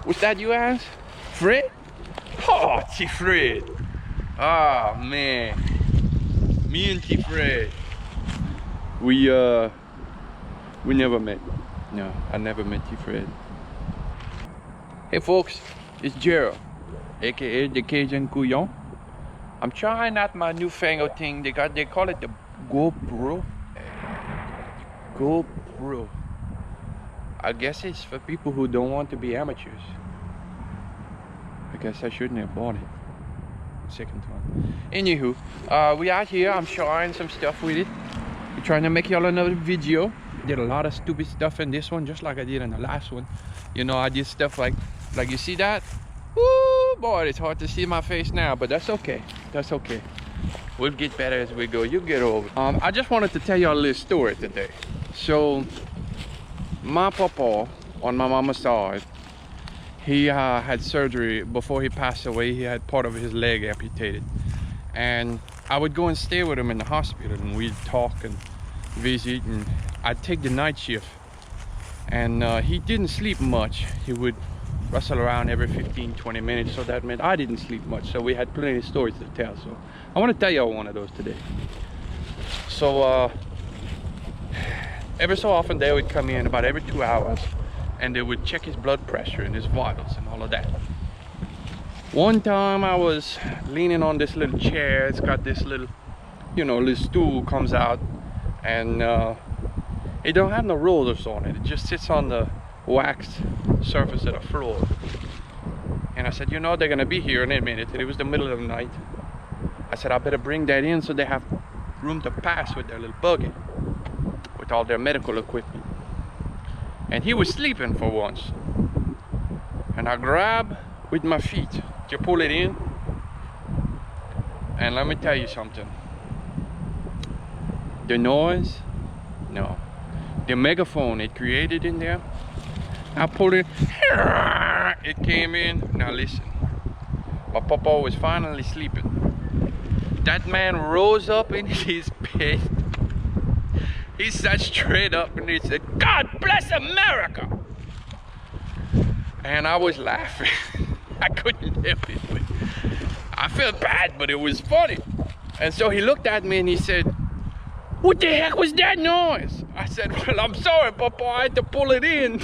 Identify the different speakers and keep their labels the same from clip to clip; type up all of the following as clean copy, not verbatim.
Speaker 1: Was that you, Ass? Fred? Oh, Chief Fred. Oh, man. Me and Chief Fred. We never met. No, I never met Chief Fred. Hey, folks. It's Gerald, aka the Cajun Couyon. I'm trying out my newfangled thing. They call it the GoPro. GoPro. I guess it's for people who don't want to be amateurs. I guess I shouldn't have bought it. Second one. Anywho, we out here. I'm trying some stuff with it. We're trying to make y'all another video. Did a lot of stupid stuff in this one, just like I did in the last one. You know, I did stuff like you see that? Woo, boy, it's hard to see my face now, but that's okay. That's okay. We'll get better as we go. You get over it. I just wanted to tell y'all a little story today. So, my papa on my mama's side, he had surgery before he passed away. He had part of his leg amputated, and I would go and stay with him in the hospital, and we'd talk and visit, and I'd take the night shift. And he didn't sleep much. He would rustle around every 15-20 minutes, so that meant I didn't sleep much. So we had plenty of stories to tell. So I want to tell y'all one of those today. So every so often they would come in about every 2 hours, and they would check his blood pressure and his vitals and all of that. One time I was leaning on this little chair. It's got this little, you know, little stool comes out, and it don't have no rollers on it. It just sits on the waxed surface of the floor. And I said, you know, they're gonna be here in a minute. And it was the middle of the night. I said, I better bring that in so they have room to pass with their little buggy, with all their medical equipment. And he was sleeping for once. And I grab with my feet to pull it in. And let me tell you something. The noise, no. The megaphone it created in there, I pulled it, it came in. Now listen, my papa was finally sleeping. That man rose up in his bed. He sat straight up and he said, God bless America. And I was laughing. I couldn't help it. But I felt bad, but it was funny. And so he looked at me and he said, what the heck was that noise? I said, well, I'm sorry, Papa, I had to pull it in.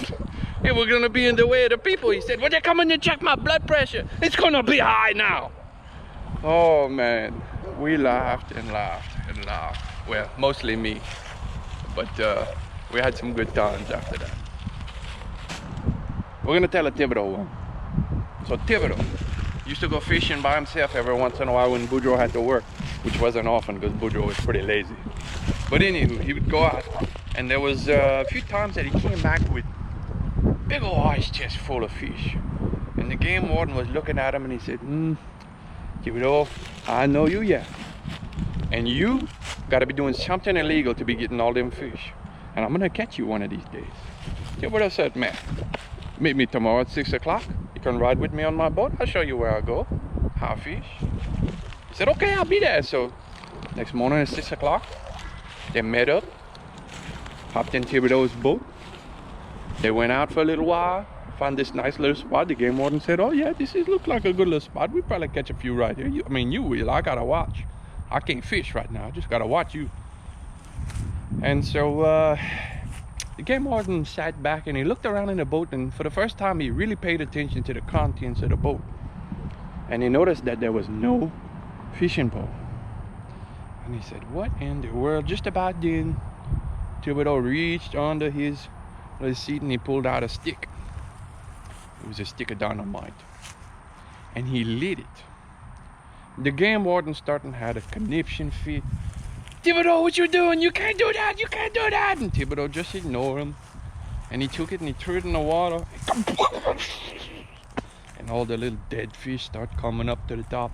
Speaker 1: It was gonna be in the way of the people. He said, well, they're coming to check my blood pressure. It's gonna be high now. Oh man, we laughed and laughed and laughed. Well, mostly me, but we had some good times after that. We're gonna tell a Thibodeau one. So Thibodeau used to go fishing by himself every once in a while when Boudreaux had to work, which wasn't often because Boudreaux was pretty lazy. But anywho, he would go out, and there was a few times that he came back with big old ice chest full of fish. And the game warden was looking at him and he said, Thibodeau, I know you, yeah. And you gotta be doing something illegal to be getting all them fish. And I'm gonna catch you one of these days. Thibodeau said, man, meet me tomorrow at 6 o'clock. You can ride with me on my boat. I'll show you where I go, how I fish. He said, okay, I'll be there. So next morning at 6 o'clock, they met up, hopped in Thibodeau's boat. They went out for a little while, found this nice little spot. The game warden said, oh yeah, look like a good little spot. We'll probably catch a few right here. You will, I gotta watch. I can't fish right now, I just gotta watch you. And so the game warden sat back and he looked around in the boat, and for the first time he really paid attention to the contents of the boat. And he noticed that there was no fishing pole. And he said, what in the world? Just about then, Thibodeau reached under his seat and he pulled out a stick. It was a stick of dynamite. And he lit it. The game warden started had a conniption fit. Thibodeau, what you doing? You can't do that, you can't do that. And Thibodeau just ignored him. And he took it and he threw it in the water. And all the little dead fish start coming up to the top.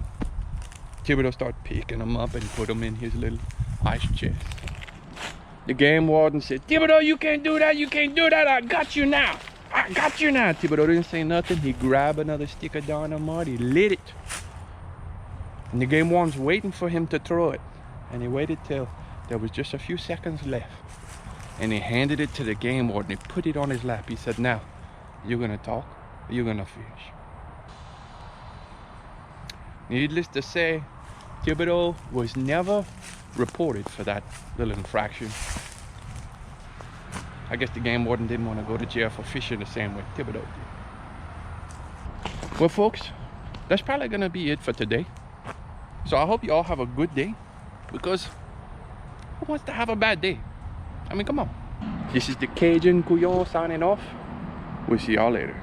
Speaker 1: Thibodeau started picking them up and put them in his little ice chest. The game warden said, Thibodeau, you can't do that, you can't do that, I got you now. I got you now. Thibodeau didn't say nothing. He grabbed another stick of dynamite, he lit it. And the game warden's waiting for him to throw it. And he waited till there was just a few seconds left. And he handed it to the game warden. He put it on his lap. He said, now, you're gonna talk you're gonna fish. Needless to say, Thibodeau was never reported for that little infraction. I guess the game warden didn't want to go to jail for fishing the same way Thibodeau did. Well, folks, that's probably gonna be it for today. So I hope you all have a good day, because who wants to have a bad day? I mean, come on. This is the Cajun Couyon signing off. We'll see y'all later.